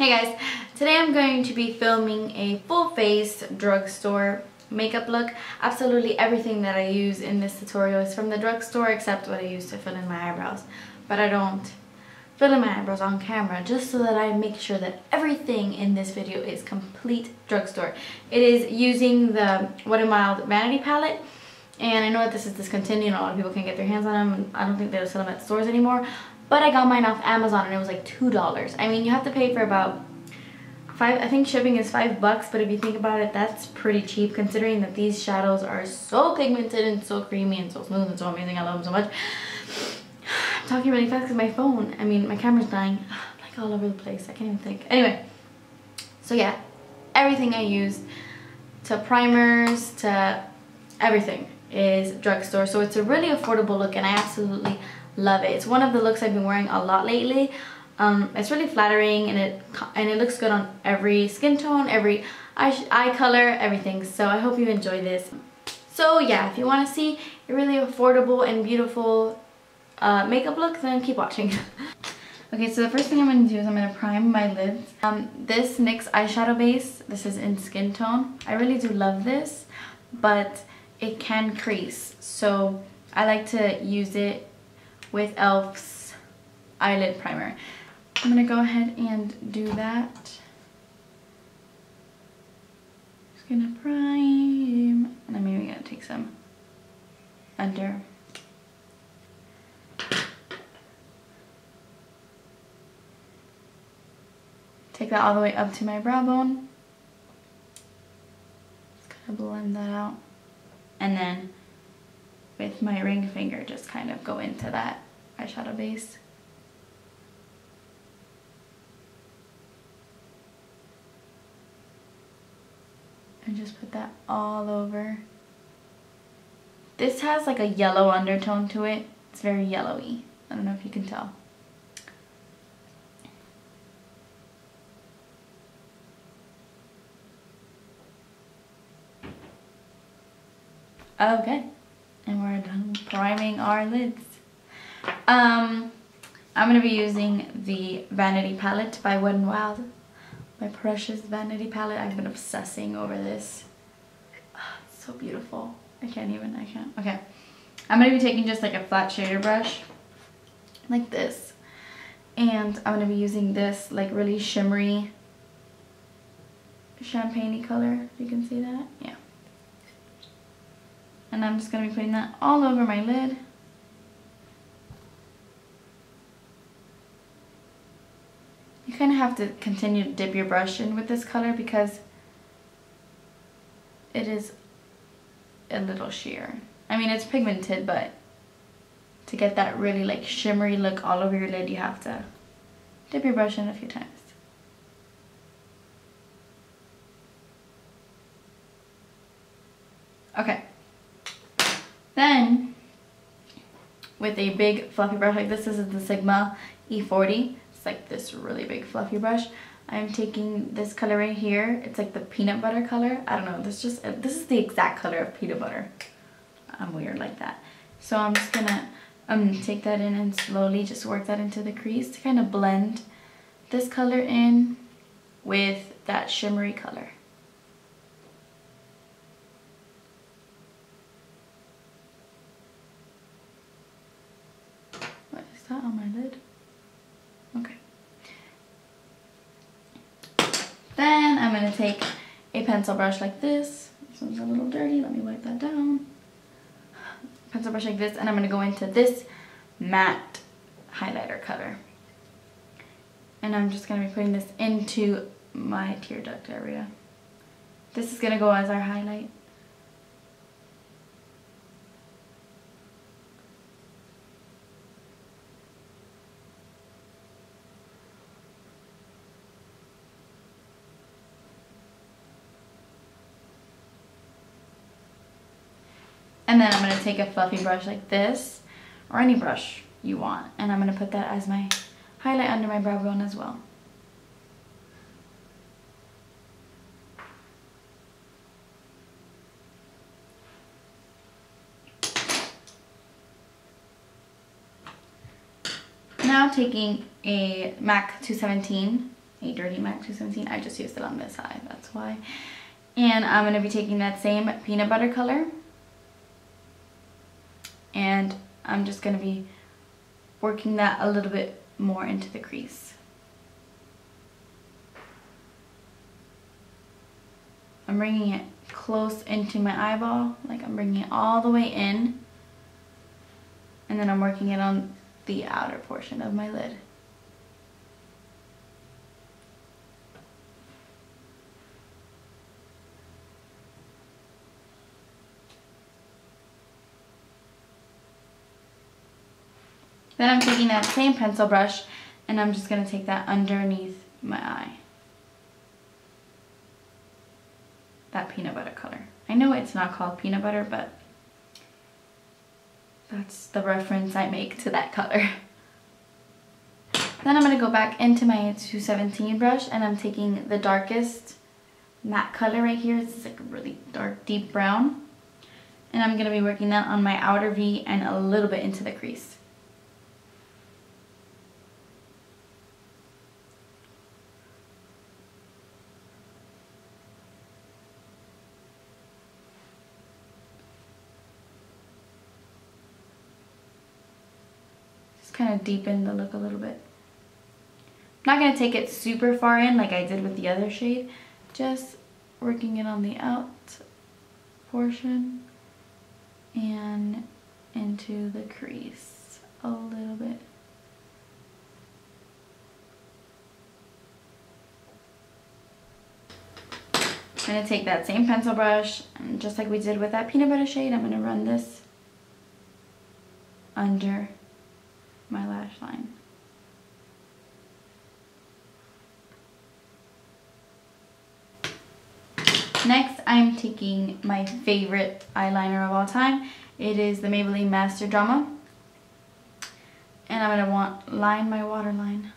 Hey guys, today I'm going to be filming a full face drugstore makeup look. Absolutely everything that I use in this tutorial is from the drugstore except what I use to fill in my eyebrows. But I don't fill in my eyebrows on camera just so that I make sure that everything in this video is complete drugstore. It is using the Wet n Wild Vanity palette. And I know that this is discontinued, a lot of people can't get their hands on them, and I don't think they'll sell them at stores anymore. But I got mine off Amazon and it was like $2. I mean, you have to pay for about I think shipping is $5, but if you think about it, that's pretty cheap considering that these shadows are so pigmented and so creamy and so smooth and so amazing. I love them so much. I'm talking really fast because my phone, my camera's dying. I'm like all over the place. I can't even think. Anyway, so yeah, everything I used, to primers, to everything, is drugstore. So it's a really affordable look and I absolutely love it. It's one of the looks I've been wearing a lot lately. It's really flattering and it looks good on every skin tone, every eye color, everything. So I hope you enjoy this. So yeah, if you want to see a really affordable and beautiful makeup look, then keep watching. Okay, so the first thing I'm going to do is I'm going to prime my lids. This NYX eyeshadow base, this is in Skintone. I really do love this, but it can crease. So I like to use it with E.L.F's eyelid primer. I'm going to go ahead and do that. Just going to prime, and I'm maybe going to take some under. Take that all the way up to my brow bone. Just kind of blend that out. And then with my ring finger, just kind of go into that eyeshadow base. And just put that all over. This has like a yellow undertone to it. It's very yellowy. I don't know if you can tell. Okay, and we're done priming our lids. I'm going to be using the Vanity palette by Wet n Wild. My precious Vanity palette. I've been obsessing over this. Oh, it's so beautiful. I can't. Okay. I'm going to be taking just like a flat shader brush, like this. And I'm going to be using this like really shimmery, champagne-y color. You can see that? Yeah. And I'm just going to be putting that all over my lid. You kind of have to continue to dip your brush in with this color because it is a little sheer. I mean, it's pigmented, but to get that really like shimmery look all over your lid, you have to dip your brush in a few times. Okay. Then, with a big fluffy brush like this is the Sigma E40. It's like this really big fluffy brush. I'm taking this color right here. It's like the peanut butter color. I don't know. This is the exact color of peanut butter. I'm weird like that. So I'm just gonna take that in and slowly just work that into the crease to kind of blend this color in with that shimmery color. That on my lid. Okay. Then I'm going to take a pencil brush like this. This one's a little dirty. Let me wipe that down. Pencil brush like this, and I'm going to go into this matte highlighter color. And I'm just going to be putting this into my tear duct area. This is going to go as our highlight. And then I'm going to take a fluffy brush like this, or any brush you want, and I'm going to put that as my highlight under my brow bone as well. Now taking a MAC 217 a Dirty MAC 217. I just used it on this side, that's why. And I'm going to be taking that same peanut butter color. And I'm just going to be working that a little bit more into the crease. I'm bringing it close into my eyeball, like I'm bringing it all the way in. And then I'm working it on the outer portion of my lid. Then I'm taking that same pencil brush and I'm just going to take that underneath my eye. That peanut butter color. I know it's not called peanut butter, but that's the reference I make to that color. Then I'm going to go back into my 217 brush and I'm taking the darkest matte color right here. It's like a really dark, deep brown. And I'm going to be working that on my outer V and a little bit into the crease. Kind of deepen the look a little bit. I'm not going to take it super far in like I did with the other shade, just working it on the out portion and into the crease a little bit. I'm going to take that same pencil brush and just like we did with that peanut butter shade, I'm going to run this under my lash line. Next, I'm taking my favorite eyeliner of all time. It is the Maybelline Master Drama. And I'm going to line my waterline.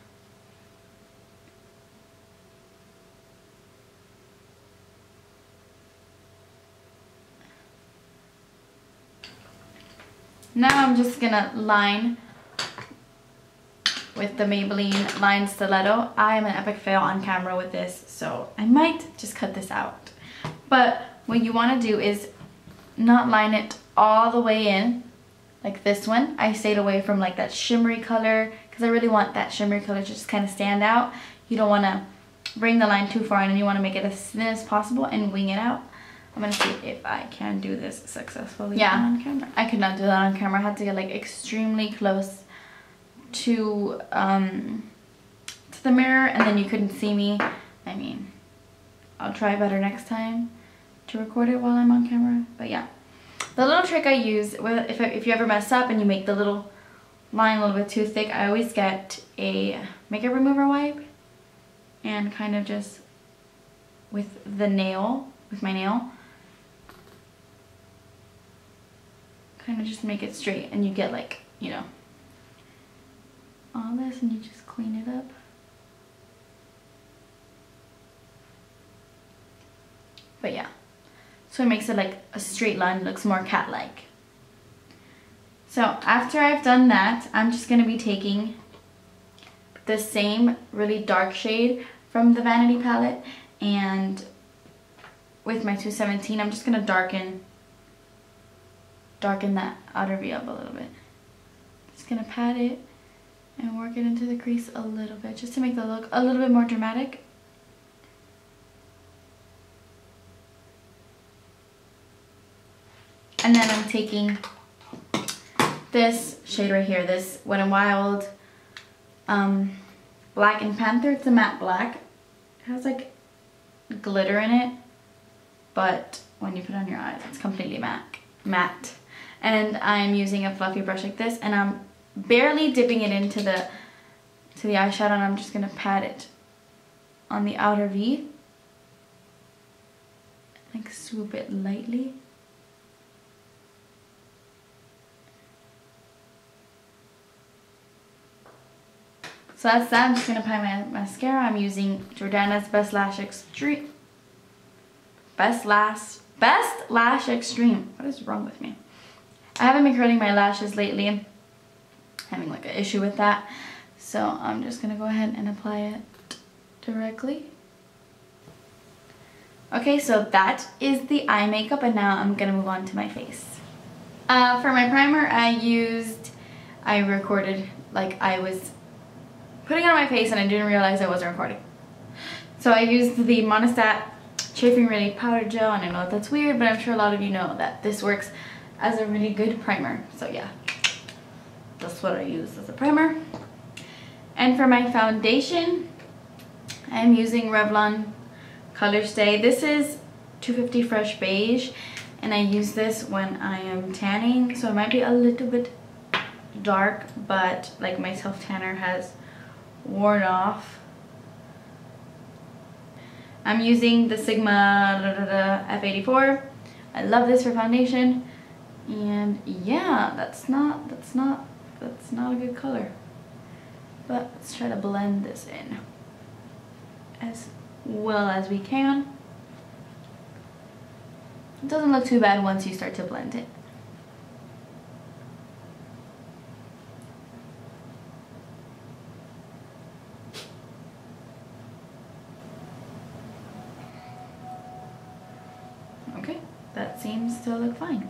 Now I'm just going to line with the Maybelline Line Stiletto. I am an epic fail on camera with this, so I might just cut this out. But what you want to do is not line it all the way in, like this one. I stayed away from like that shimmery color, because I really want that shimmery color to just kind of stand out. You don't want to bring the line too far in, and you want to make it as thin as possible and wing it out. I'm going to see if I can do this successfully on camera. I could not do that on camera. I had to get like extremely close to the mirror, and then you couldn't see me. I mean, I'll try better next time to record it while I'm on camera. But yeah, the little trick I use if you ever mess up and you make the little line a little bit too thick, I always get a makeup remover wipe and kind of just with my nail, kind of just make it straight, and you get like, you know, all this, and you just clean it up. But yeah, so it makes it like a straight line, looks more cat-like. So after I've done that, I'm just going to be taking the same really dark shade from the Vanity palette, and with my 217 I'm just going to darken that outer V up a little bit. Just going to pat it and work it into the crease a little bit, just to make the look a little bit more dramatic. And then I'm taking this shade right here, this Wet n Wild Black and Panther. It's a matte black. It has like glitter in it, but when you put it on your eyes, it's completely matte. And I'm using a fluffy brush like this, and I'm barely dipping it into the eyeshadow, and I'm just gonna pat it on the outer V, like swoop it lightly. So that's that. I'm just gonna apply my mascara. I'm using Jordana's Best Lash Extreme. Best Lash Extreme. What is wrong with me? I haven't been curling my lashes lately. I'm having like an issue with that. So I'm just gonna go ahead and apply it directly. Okay, so that is the eye makeup, and now I'm gonna move on to my face. For my primer, I recorded like I was putting it on my face and I didn't realize I wasn't recording. So I used the Monistat Chafing Ready Powder Gel, and I know that's weird, but I'm sure a lot of you know that this works as a really good primer. So yeah, that's what I use as a primer. And for my foundation, I'm using Revlon Colorstay. This is 250 Fresh Beige, and I use this when I am tanning, so it might be a little bit dark, but like my self tanner has worn off. I'm using the Sigma F84. I love this for foundation, and yeah, that's not a good color. But let's try to blend this in as well as we can. It doesn't look too bad once you start to blend it. Okay, that seems to look fine.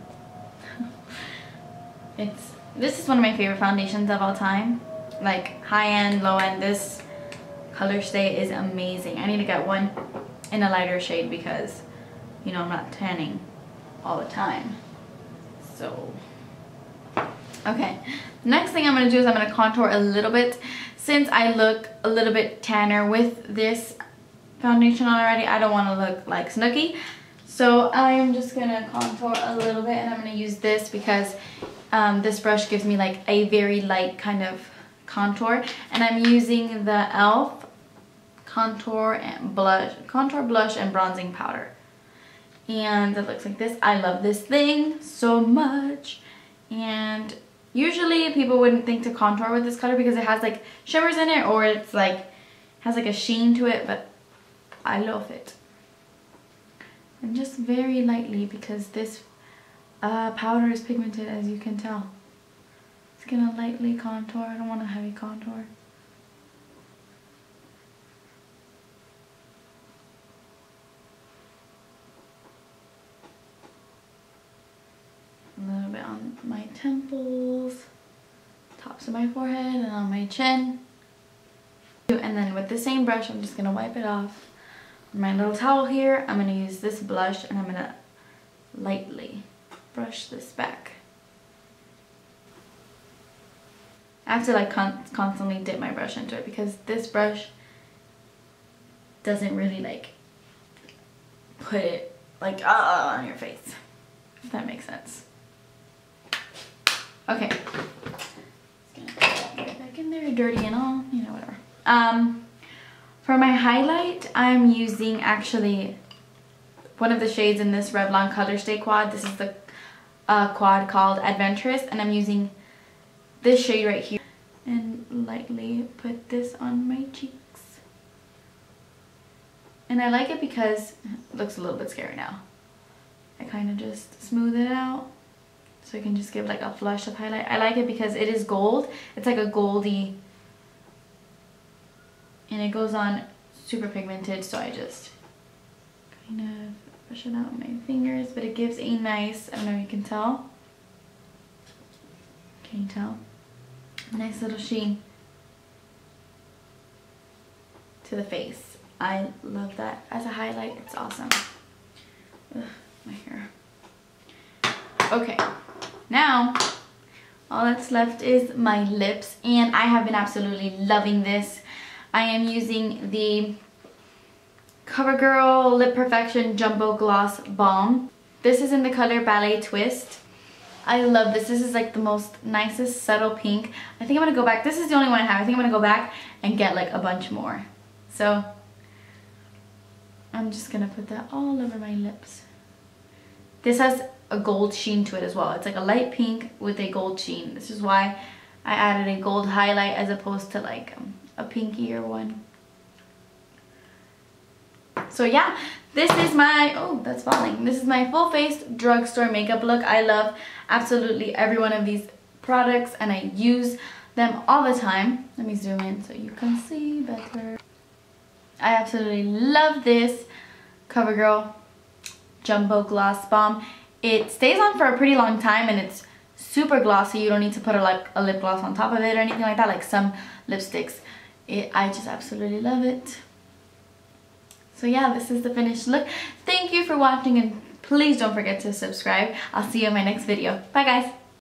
This is one of my favorite foundations of all time. Like high end, low end, this Colorstay is amazing. I need to get one in a lighter shade because, you know, I'm not tanning all the time. So, okay. Next thing I'm going to do is I'm going to contour a little bit. Since I look a little bit tanner with this foundation on already, I don't want to look like Snooki. So I'm just going to contour a little bit, and I'm going to use this because this brush gives me like a very light kind of contour, and I'm using the E.L.F. contour blush and bronzing powder, and it looks like this. I love this thing so much, and usually people wouldn't think to contour with this color because it has like shimmers in it, or it's like has like a sheen to it, but I love it. And just very lightly, because this powder is pigmented, as you can tell. Just gonna lightly contour. I don't want a heavy contour. A little bit on my temples, tops of my forehead, and on my chin. And then with the same brush, I'm just gonna wipe it off. My little towel here, I'm gonna use this blush, and I'm gonna lightly brush this back. I have to like constantly dip my brush into it because this brush doesn't really like put it like on your face, if that makes sense. Okay, just gonna get back in there, dirty and all, you know, whatever. For my highlight, I'm using actually one of the shades in this Revlon Colorstay quad. This is the quad called Adventerous, and I'm using this shade right here and lightly put this on my cheeks. And I like it because it looks a little bit scary now. I kind of just smooth it out so I can just give like a flush of highlight. I like it because it is gold. It's like a goldy, and it goes on super pigmented, so I just kind of brush it out with my fingers, but it gives a nice, I don't know if you can tell. Can you tell? Nice little sheen to the face. I love that as a highlight. It's awesome. Ugh, my hair. Okay, now all that's left is my lips, and I have been absolutely loving this. I am using the Covergirl Lip Perfection Jumbo Gloss Balm. This is in the color Ballet Twist. I love this. This is like the most nicest subtle pink. I think I'm gonna go back. This is the only one I have. I think I'm gonna go back and get like a bunch more. So I'm just gonna put that all over my lips. This has a gold sheen to it as well. It's like a light pink with a gold sheen. This is why I added a gold highlight as opposed to like a pinkier one. So yeah, this is my, oh, that's falling. This is my full face drugstore makeup look. I love absolutely every one of these products, and I use them all the time. Let me zoom in so you can see better. I absolutely love this CoverGirl Jumbo Gloss Balm. It stays on for a pretty long time and it's super glossy. You don't need to put a lip gloss on top of it or anything like that, like some lipsticks. I just absolutely love it. So yeah, this is the finished look. Thank you for watching and please don't forget to subscribe. I'll see you in my next video. Bye guys.